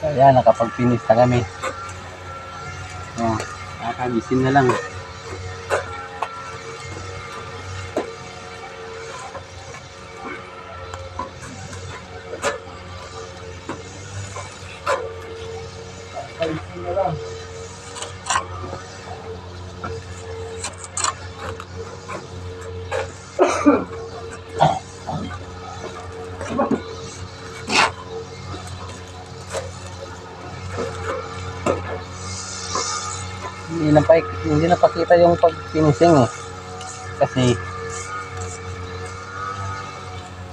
Kaya nakapag-finish na kami. Oh, nakagisin na lang. Nakagisin na lang. Hindi na pakita yung pag-finishing eh. Kasi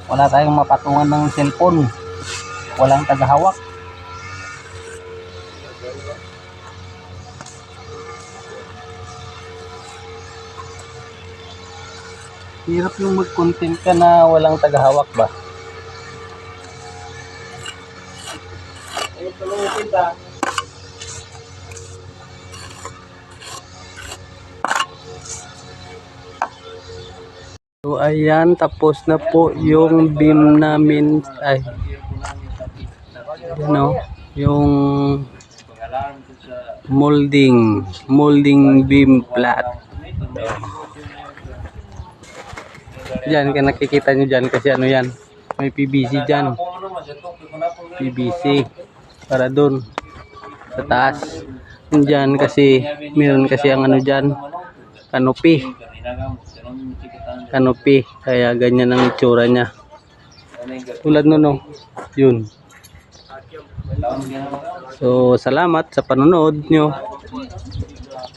wala tayong mapatungan ng cellphone. Walang tagahawak. Hirap yung mag-content ka na walang tagahawak ba? Ayun, tulungin ba? So ayan, tapos na po yung beam namin. Ay, ano, yung molding beam flat. Diyan, kaya nakikita nyo dyan kasi ano yan, may PVC dyan. PVC para dun sa taas. Diyan kasi meron kasi ang ano dyan, canopy, kaya ganyan ang itsura niya. Tulad nun, no? Yun. So salamat sa panonood nyo.